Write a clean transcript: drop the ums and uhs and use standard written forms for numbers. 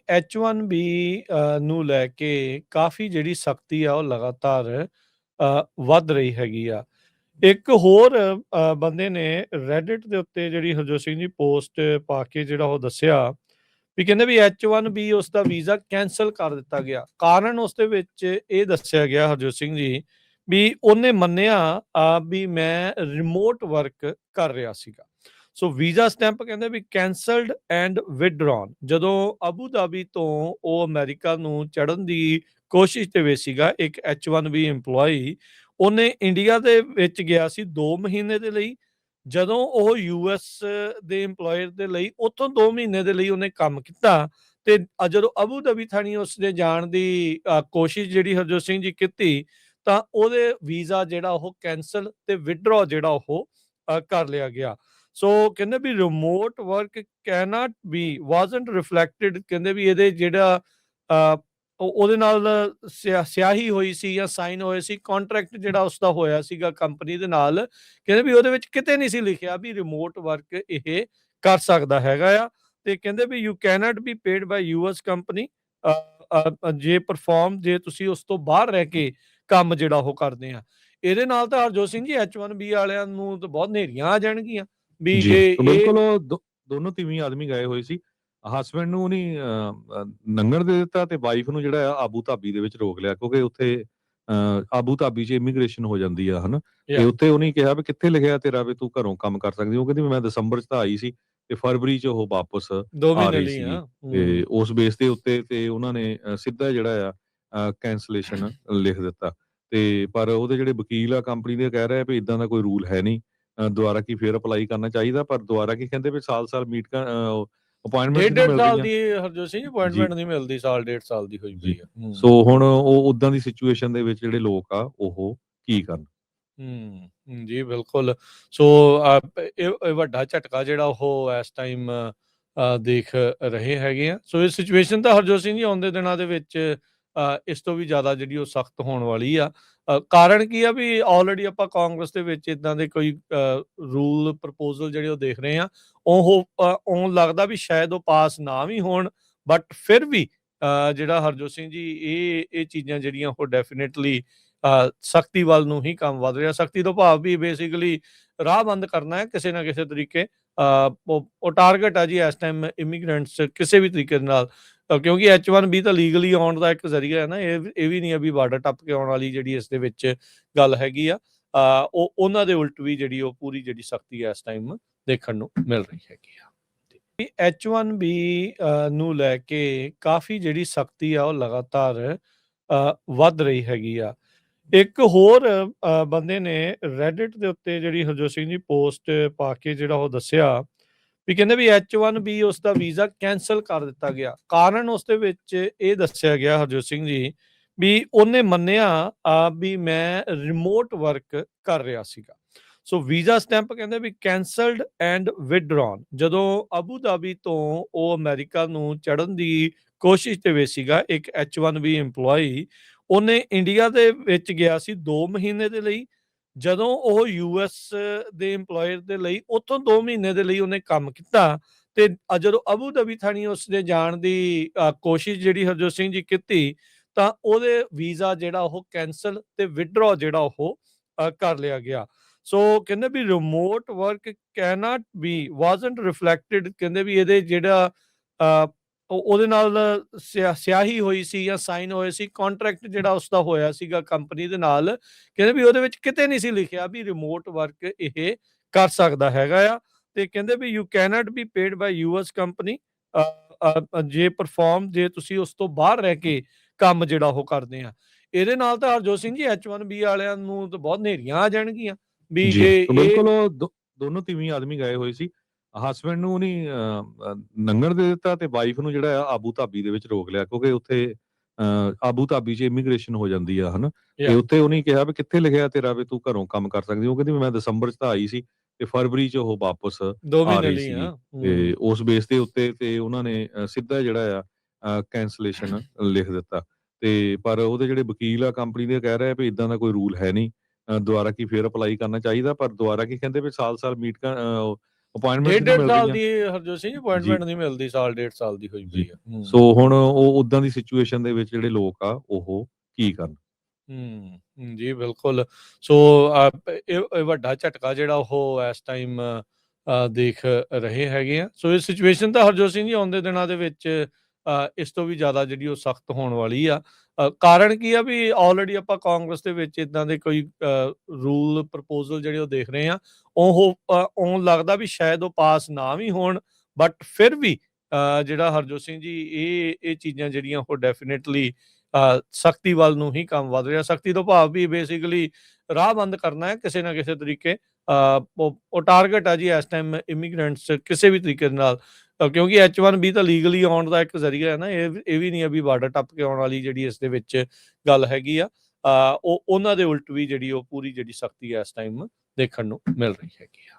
H1B ਨੂੰ ਲੈ ਕੇ ਕਾਫੀ ਜਿਹੜੀ ਸਖਤੀ ਆ ਉਹ ਲਗਾਤਾਰ ਵੱਧ ਰਹੀ ਹੈਗੀ ਆ। ਇੱਕ ਹੋਰ ਬੰਦੇ ਨੇ ਰੈਡਿਟ ਦੇ ਉੱਤੇ ਜਿਹੜੀ ਹਰਜੋਤ ਸਿੰਘ ਜੀ ਪੋਸਟ ਪਾ ਕੇ ਜਿਹੜਾ ਉਹ ਦੱਸਿਆ ਵੀ ਕਹਿੰਦੇ ਵੀ H1B ਉਸ ਦਾ ਵੀਜ਼ਾ ਕੈਂਸਲ ਕਰ ਦਿੱਤਾ ਗਿਆ। ਕਾਰਨ ਉਸ ਦੇ ਵਿੱਚ ਇਹ ਦੱਸਿਆ ਗਿਆ ਹਰਜੋਤ ਸਿੰਘ ਜੀ ਵੀ ਉਹਨੇ ਮੰਨਿਆ ਵੀ ਮੈਂ ਰਿਮੋਟ ਵਰਕ ਕਰ ਰਿਹਾ ਸੀਗਾ। ਸੋ ਵੀਜ਼ਾ ਸਟੈਂਪ ਕਹਿੰਦੇ ਵੀ ਕੈਂਸਲਡ ਐਂਡ ਵਿਦਡਰਾਨ। ਜਦੋਂ ਅਬੂ ਧਾਬੀ ਤੋਂ ਉਹ ਅਮਰੀਕਾ ਨੂੰ ਚੜ੍ਹਨ ਦੀ ਕੋਸ਼ਿਸ਼ ਦੇ ਵਿੱਚ ਸੀਗਾ, ਇੱਕ H1B EMPLOYEE ਉਹਨੇ ਇੰਡੀਆ ਦੇ ਵਿੱਚ ਗਿਆ ਸੀ 2 ਮਹੀਨੇ ਦੇ ਲਈ। ਜਦੋਂ ਉਹ US ਦੇ EMPLOYER ਦੇ ਲਈ ਉੱਥੋਂ 2 ਮਹੀਨੇ ਦੇ ਲਈ ਉਹਨੇ ਕੰਮ ਕੀਤਾ ਤੇ ਜਦੋਂ ਅਬੂ ਧਾਬੀ ਥਾਣੀ ਉਸਨੇ ਜਾਣ ਦੀ ਕੋਸ਼ਿਸ਼ ਜਿਹੜੀ ਹਰਜੋਤ ਸਿੰਘ ਜੀ ਕੀਤੀ ਤਾਂ ਉਹਦੇ ਵੀਜ਼ਾ ਜਿਹੜਾ ਉਹ ਕੈਂਸਲ ਤੇ ਵਿਦਡਰਾ ਜਿਹੜਾ ਉਹ ਕਰ ਲਿਆ ਗਿਆ। ਸੋ ਕਹਿੰਦੇ ਵੀ ਰਿਮੋਟ ਵਰਕ ਕੈਨਟ ਬੀ ਵਾਜ਼ਨਟ ਰਿਫਲੈਕਟਡ। ਕਹਿੰਦੇ ਵੀ ਇਹਦੇ ਜਿਹੜਾ ਉਹਦੇ ਨਾਲ ਸਿਆਹੀ ਹੋਈ ਸੀ ਜਾਂ ਸਾਈਨ ਹੋਏ ਸੀ, ਕੰਟਰੈਕਟ ਜਿਹੜਾ ਉਸਦਾ ਹੋਇਆ ਸੀਗਾ ਕੰਪਨੀ ਦੇ ਨਾਲ, ਕਹਿੰਦੇ ਵੀ ਉਹਦੇ ਵਿੱਚ ਕਿਤੇ ਨਹੀਂ ਸੀ ਲਿਖਿਆ ਵੀ ਰਿਮੋਟ ਵਰਕ ਇਹ ਕਰ ਸਕਦਾ ਹੈਗਾ ਆ। ਤੇ ਕਹਿੰਦੇ ਵੀ you can't be paid by US company ਜੇ ਤੁਸੀਂ ਉਸ ਤੋਂ ਬਾਹਰ ਰਹਿ ਕੇ ਕੰਮ ਜਿਹੜਾ ਉਹ ਕਰਦੇ ਆ। ਇਹਦੇ ਨਾਲ ਤਾਂ ਹਰਜੋਤ ਸਿੰਘ ਜੀ H1B ਵਾਲਿਆਂ ਨੂੰ ਤਾਂ ਬਹੁਤ ਨੇਰੀਆਂ ਆ ਜਾਣਗੀਆਂ ਵੀ ਜੀ ਜੇ ਬਿਲਕੁਲ ਉਹ ਦੋਨੋਂ ਤੀਵੀਂ ਆਦਮੀ ਗਏ ਹੋਏ ਸੀ। ਹਸਬੈਂਡ ਨੂੰ ਉਹਨੇ ਨੰਗਣ ਦੇ ਦਿੱਤਾ ਤੇ ਵਾਈਫ ਨੂੰ ਜਿਹੜਾ ਆ ਆਬੂ ਧਾਬੀ ਦੇ ਵਿੱਚ ਰੋਕ ਲਿਆ, ਕਿਉਂਕਿ ਉੱਥੇ ਆਬੂ ਧਾਬੀ 'ਚ ਇਮੀਗ੍ਰੇਸ਼ਨ ਹੋ ਜਾਂਦੀ ਆ ਹਨਾ। ਤੇ ਉੱਥੇ ਉਹਨੇ ਕਿਹਾ ਵੀ ਕਿੱਥੇ ਲਿਖਿਆ ਤੇਰਾ ਵੀ ਤੂੰ ਘਰੋਂ ਕੰਮ ਕਰ ਸਕਦੀ। ਉਹ ਕਹਿੰਦੀ ਵੀ ਮੈਂ ਦਸੰਬਰ 'ਚ ਤਾਂ ਆਈ ਸੀ ਤੇ ਫਰਵਰੀ 'ਚ ਉਹ ਵਾਪਸ 2 ਆ ਮਹੀਨੇ ਰਹੀ ਲਈ ਸੀਗੀ। ਆ। ਤੇ ਉਸ ਬੇਸ ਦੇ ਉੱਤੇ ਤੇ ਉਹਨਾਂ ਨੇ ਸਿੱਧਾ ਜਿਹੜਾ ਆ ਕੈਂਸਲੇਸ਼ਨ ਲਿਖ ਦਿੱਤਾ। ਤੇ ਪਰ ਉਹਦੇ ਜਿਹੜੇ ਵਕੀਲ ਆ ਕੰਪਨੀ ਦੇ ਕਹਿ ਰਹੇ ਆ ਵੀ ਇਦਾਂ ਦਾ ਕੋਈ ਰੂਲ ਹੈ ਨਹੀਂ, ਦੁਬਾਰਾ ਕੀ ਫੇਰ ਅਪਲਾਈ ਕਰਨਾ ਚਾਹੀਦਾ। ਪਰ ਦੁਬਾਰਾ ਕੀ ਕਹਿੰਦੇ ਵੀ ਸਾਲ-ਸਾਲ ਮੀਟ ਅਪਾਇੰਟਮੈਂਟ ਨਹੀਂ ਡੇਢ ਸਾਲ ਮਿਲਦੀਆਂ। ਦੀ ਹਰਜੋਤ ਸਿੰਘ ਜੀ ਅਪਾਇੰਟਮੈਂਟ ਨਹੀਂ ਮਿਲਦੀ, ਸਾਲ ਡੇਢ ਸਾਲ ਦੀ ਹੋਈ ਜੀ ਪਈ ਆ। ਸੋ ਹੁਣ ਉਹ ਉਦਾਂ ਦੀ ਸਿਚੁਏਸ਼ਨ ਦੇ ਵਿੱਚ ਜਿਹੜੇ ਲੋਕ ਆ ਉਹ ਕੀ ਕਰਨ। ਜੀ ਬਿਲਕੁਲ। ਸੋ ਇਹ ਵੱਡਾ ਝਟਕਾ ਜਿਹੜਾ ਉਹ ਇਸ ਟਾਈਮ ਦੇਖ ਰਹੇ ਹੈਗੇ ਆ। ਸੋ ਇਹ ਸਿਚੁਏਸ਼ਨ ਤਾਂ ਹਰਜੋਤ ਸਿੰਘ ਜੀ ਆਉਂਦੇ ਦਿਨਾਂ ਦੇ ਵਿੱਚ ਇਸ ਤੋਂ ਵੀ ਜ਼ਿਆਦਾ ਜਿਹੜੀ ਉਹ ਸਖਤ ਹੋਣ ਵਾਲੀ ਆ। ਕਾਰਨ ਕੀ ਆ ਵੀ ਆਲਰੇਡੀ ਆਪਾਂ ਕਾਂਗਰਸ ਦੇ ਵਿੱਚ ਇਦਾਂ ਦੇ ਕੋਈ ਰੂਲ ਪ੍ਰਪੋਜ਼ਲ ਜਿਹੜੇ ਉਹ ਦੇਖ ਰਹੇ ਆ। ਉਹ ਲੱਗਦਾ ਵੀ ਸ਼ਾਇਦ ਉਹ ਪਾਸ ਨਾ ਵੀ ਹੋਣ, ਬਟ ਫਿਰ ਵੀ ਜਿਹੜਾ ਹਰਜੋਤ ਸਿੰਘ ਜੀ ਇਹ ਚੀਜ਼ਾਂ ਜਿਹੜੀਆਂ ਉਹ ਡੈਫੀਨੇਟਲੀ ਸਖਤੀ ਵੱਲ ਨੂੰ ਹੀ ਕੰਮ ਵੱਧ ਰਿਹਾ। ਸਖਤੀ ਤੋਂ ਭਾਵ ਵੀ ਬੇਸਿਕਲੀ ਰਾਹ ਬੰਦ ਕਰਨਾ ਹੈ ਕਿਸੇ ਨਾ ਕਿਸੇ ਤਰੀਕੇ। ਉਹ ਟਾਰਗੇਟ ਆ ਜੀ ਇਸ ਟਾਈਮ ਇਮੀਗ੍ਰੈਂਟਸ ਕਿਸੇ ਵੀ ਤਰੀਕੇ ਦੇ ਨਾਲ, ਕਿਉਂਕਿ H1B ਤਾਂ ਲੀਗਲੀ ਆਉਣ ਦਾ ਇੱਕ ਜ਼ਰੀਆ ਹੈ ਨਾ। ਇਹ ਵੀ ਨਹੀਂ ਆ ਵੀ ਬਾਰਡਰ ਟੱਪ ਕੇ ਆਉਣ ਵਾਲੀ ਜਿਹੜੀ ਇਸ ਦੇ ਵਿੱਚ ਗੱਲ ਹੈਗੀ ਆ। ਉਹਨਾਂ ਦੇ ਉਲਟ ਵੀ ਜਿਹੜੀ ਉਹ ਪੂਰੀ ਜਿਹੜੀ ਸਖਤੀ ਇਸ ਟਾਈਮ ਦੇਖਣ ਨੂੰ ਮਿਲ ਰਹੀ ਹੈਗੀ ਆ। H1B ਨੂੰ ਲੈ ਕੇ ਕਾਫੀ ਜਿਹੜੀ ਸਖਤੀ ਆ ਉਹ ਲਗਾਤਾਰ ਵੱਧ ਰਹੀ ਹੈਗੀ ਆ। ਇੱਕ ਹੋਰ ਬੰਦੇ ਨੇ ਰੈਡਿਟ ਦੇ ਉੱਤੇ ਜਿਹੜੀ ਹਰਜੋਤ ਸਿੰਘ ਜੀ ਪੋਸਟ ਪਾ ਕੇ ਜਿਹੜਾ ਉਹ ਦੱਸਿਆ ਵੀ ਕਹਿੰਦੇ ਵੀ H1B ਉਸ ਦਾ ਵੀਜ਼ਾ ਕੈਂਸਲ ਕਰ ਦਿੱਤਾ ਗਿਆ। ਕਾਰਨ ਉਸ ਦੇ ਵਿੱਚ ਇਹ ਦੱਸਿਆ ਗਿਆ ਹਰਜੋਤ ਸਿੰਘ ਜੀ ਵੀ ਉਹਨੇ ਮੰਨਿਆ ਵੀ ਮੈਂ ਰਿਮੋਟ ਵਰਕ ਕਰ ਰਿਹਾ ਸੀਗਾ। ਸੋ ਵੀਜ਼ਾ ਸਟੈਂਪ ਕਹਿੰਦੇ ਵੀ ਕੈਂਸਲਡ ਐਂਡ ਵਿਦਡਰਾਨ। ਜਦੋਂ ਅਬੂ ਧਾਬੀ ਤੋਂ ਉਹ ਅਮਰੀਕਾ ਨੂੰ ਚੜ੍ਹਨ ਦੀ ਕੋਸ਼ਿਸ਼ ਦੇ ਵਿੱਚ ਸੀਗਾ, ਇੱਕ H1B EMPLOYEE ਉਹਨੇ ਇੰਡੀਆ ਦੇ ਵਿੱਚ ਗਿਆ ਸੀ 2 ਮਹੀਨੇ ਦੇ ਲਈ। ਜਦੋਂ ਉਹ US ਦੇ EMPLOYER ਦੇ ਲਈ ਉੱਥੋਂ 2 ਮਹੀਨੇ ਦੇ ਲਈ ਉਹਨੇ ਕੰਮ ਕੀਤਾ ਤੇ ਜਦੋਂ ਅਬੂ ਧਾਬੀ ਥਾਣੀ ਉਸਨੇ ਜਾਣ ਦੀ ਕੋਸ਼ਿਸ਼ ਜਿਹੜੀ ਹਰਜੋਤ ਸਿੰਘ ਜੀ ਕੀਤੀ ਤਾਂ ਉਹਦੇ ਵੀਜ਼ਾ ਜਿਹੜਾ ਉਹ ਕੈਂਸਲ ਤੇ ਵਿਦਡਰਾ ਜਿਹੜਾ ਉਹ ਕਰ ਲਿਆ ਗਿਆ। ਸੋ ਕਹਿੰਦੇ ਵੀ ਰਿਮੋਟ ਵਰਕ ਕੈਨਟ ਬੀ ਵਾਜ਼ਨਟ ਰਿਫਲੈਕਟਡ। ਕਹਿੰਦੇ ਵੀ ਇਹਦੇ ਜਿਹੜਾ ਉਹਦੇ ਨਾਲ ਸਿਆਹੀ ਹੋਈ ਸੀ ਜਾਂ ਸਾਈਨ ਹੋਏ ਸੀ, ਕੰਟਰੈਕਟ ਜਿਹੜਾ ਉਸਦਾ ਹੋਇਆ ਸੀਗਾ ਕੰਪਨੀ ਦੇ ਨਾਲ, ਕਹਿੰਦੇ ਵੀ ਉਹਦੇ ਵਿੱਚ ਕਿਤੇ ਨਹੀਂ ਸੀ ਲਿਖਿਆ ਵੀ ਰਿਮੋਟ ਵਰਕ ਇਹ ਕਰ ਸਕਦਾ ਹੈਗਾ ਆ। ਤੇ ਕਹਿੰਦੇ ਵੀ you can't be paid by US company ਜੇ ਤੁਸੀਂ ਉਸ ਤੋਂ ਬਾਹਰ ਰਹਿ ਕੇ ਕੰਮ ਜਿਹੜਾ ਉਹ ਕਰਦੇ ਆ। ਇਹਦੇ ਨਾਲ ਤਾਂ ਹਰਜੋਤ ਸਿੰਘ ਜੀ H1B ਵਾਲਿਆਂ ਨੂੰ ਤਾਂ ਬਹੁਤ ਨੇਰੀਆਂ ਆ ਜਾਣਗੀਆਂ ਵੀ ਜੀ ਜੇ ਬਿਲਕੁਲ ਉਹ ਦੋਨੋਂ ਤੀਵੀਂ ਆਦਮੀ ਗਏ ਹੋਏ ਸੀ। ਹਸਬੈਂਡ ਨੂੰ ਉਹਨੇ ਨੰਗਣ ਦੇ ਦਿੱਤਾ ਤੇ ਵਾਈਫ ਨੂੰ ਜਿਹੜਾ ਆ ਆਬੂ ਧਾਬੀ ਦੇ ਵਿੱਚ ਰੋਕ ਲਿਆ, ਕਿਉਂਕਿ ਉੱਥੇ ਆਬੂ ਧਾਬੀ 'ਚ ਇਮੀਗ੍ਰੇਸ਼ਨ ਹੋ ਜਾਂਦੀ ਆ ਹਨਾ। ਤੇ ਉੱਥੇ ਉਹਨੇ ਕਿਹਾ ਵੀ ਕਿੱਥੇ ਲਿਖਿਆ ਤੇਰਾ ਵੀ ਤੂੰ ਘਰੋਂ ਕੰਮ ਕਰ ਸਕਦੀ। ਉਹ ਕਹਿੰਦੀ ਵੀ ਮੈਂ ਦਸੰਬਰ 'ਚ ਤਾਂ ਆਈ ਸੀ ਤੇ ਫਰਵਰੀ 'ਚ ਉਹ ਵਾਪਸ 2 ਆ ਮਹੀਨੇ ਰਹੀ ਲਈ ਸੀਗੀ। ਆ। ਤੇ ਉਸ ਬੇਸ ਦੇ ਉੱਤੇ ਤੇ ਉਹਨਾਂ ਨੇ ਸਿੱਧਾ ਜਿਹੜਾ ਆ ਕੈਂਸਲੇਸ਼ਨ ਲਿਖ ਦਿੱਤਾ। ਤੇ ਪਰ ਉਹਦੇ ਜਿਹੜੇ ਵਕੀਲ ਆ ਕੰਪਨੀ ਦੇ ਕਹਿ ਰਹੇ ਆ ਵੀ ਇਦਾਂ ਦਾ ਕੋਈ ਰੂਲ ਹੈ ਨਹੀਂ, ਦੁਬਾਰਾ ਕੀ ਫੇਰ ਅਪਲਾਈ ਕਰਨਾ ਚਾਹੀਦਾ। ਪਰ ਦੁਬਾਰਾ ਕੀ ਕਹਿੰਦੇ ਵੀ ਸਾਲ-ਸਾਲ ਅਪਾਇੰਟਮੈਂਟ ਡੇਢ ਨਹੀਂ ਸਾਲ ਮਿਲ ਦੀ ਰਹੀਆਂ ਹਰਜੋਤ ਸਿੰਘ ਜੀ। ਅਪਾਇੰਟਮੈਂਟ ਨਹੀਂ ਮਿਲਦੀ, ਸਾਲ ਡੇਢ ਸਾਲ ਦੀ ਹੋਈ ਜੀ ਪਈ ਆ। ਸੋ ਹੁਣ ਉਹ ਉਦਾਂ ਦੀ ਸਿਚੁਏਸ਼ਨ ਦੇ ਵਿੱਚ ਜਿਹੜੇ ਲੋਕ ਆ ਉਹ ਕੀ ਕਰਨ। ਜੀ ਬਿਲਕੁਲ। ਸੋ ਇਹ ਵੱਡਾ ਝਟਕਾ ਜਿਹੜਾ ਉਹ ਇਸ ਟਾਈਮ ਦੇਖ ਰਹੇ ਹੈਗੇ ਆ। ਸੋ ਇਹ ਸਿਚੁਏਸ਼ਨ ਤਾਂ ਹਰਜੋਤ ਸਿੰਘ ਜੀ ਆਉਣ ਦੇ ਦਿਨਾਂ ਦੇ ਵਿੱਚ ਇਸ ਤੋਂ ਵੀ ਜ਼ਿਆਦਾ ਜਿਹੜੀ ਉਹ ਸਖਤ ਹੋਣ ਵਾਲੀ ਆ। ਕਾਰਨ ਕੀ ਆ ਵੀ ਆਲਰੇਡੀ ਆਪਾਂ ਕਾਂਗਰਸ ਦੇ ਵਿੱਚ ਇਦਾਂ ਦੇ ਕੋਈ ਰੂਲ ਪ੍ਰਪੋਜ਼ਲ ਜਿਹੜੇ ਉਹ ਦੇਖ ਰਹੇ ਆ। ਉਹ ਲੱਗਦਾ ਵੀ ਸ਼ਾਇਦ ਉਹ ਪਾਸ ਨਾ ਵੀ ਹੋਣ, ਬਟ ਫਿਰ ਵੀ ਜਿਹੜਾ ਹਰਜੋਤ ਸਿੰਘ ਜੀ ਇਹ ਚੀਜ਼ਾਂ ਜਿਹੜੀਆਂ ਉਹ ਡੈਫੀਨੇਟਲੀ ਸਖਤੀ ਵੱਲ ਨੂੰ ਹੀ ਕੰਮ ਵੱਧ ਰਿਹਾ। ਸਖਤੀ ਤੋਂ ਭਾਵ ਵੀ ਬੇਸਿਕਲੀ ਰਾਹ ਬੰਦ ਕਰਨਾ ਹੈ ਕਿਸੇ ਨਾ ਕਿਸੇ ਤਰੀਕੇ। ਉਹ ਟਾਰਗੇਟ ਆ ਜੀ ਇਸ ਟਾਈਮ ਇਮੀਗ੍ਰੈਂਟਸ ਕਿਸੇ ਵੀ ਤਰੀਕੇ ਦੇ ਨਾਲ, ਕਿਉਂਕਿ H1B ਤਾਂ ਲੀਗਲੀ ਆਉਣ ਦਾ ਇੱਕ ਜ਼ਰੀਆ ਹੈ ਨਾ। ਇਹ ਵੀ ਨਹੀਂ ਆ ਵੀ ਬਾਰਡਰ ਟੱਪ ਕੇ ਆਉਣ ਵਾਲੀ ਜਿਹੜੀ ਇਸ ਦੇ ਵਿੱਚ ਗੱਲ ਹੈਗੀ ਆ। ਉਹਨਾਂ ਦੇ ਉਲਟ ਵੀ ਜਿਹੜੀ ਉਹ ਪੂਰੀ ਜਿਹੜੀ ਸਖਤੀ ਇਸ ਟਾਈਮ ਦੇਖਣ ਨੂੰ ਮਿਲ ਰਹੀ ਹੈਗੀ ਆ।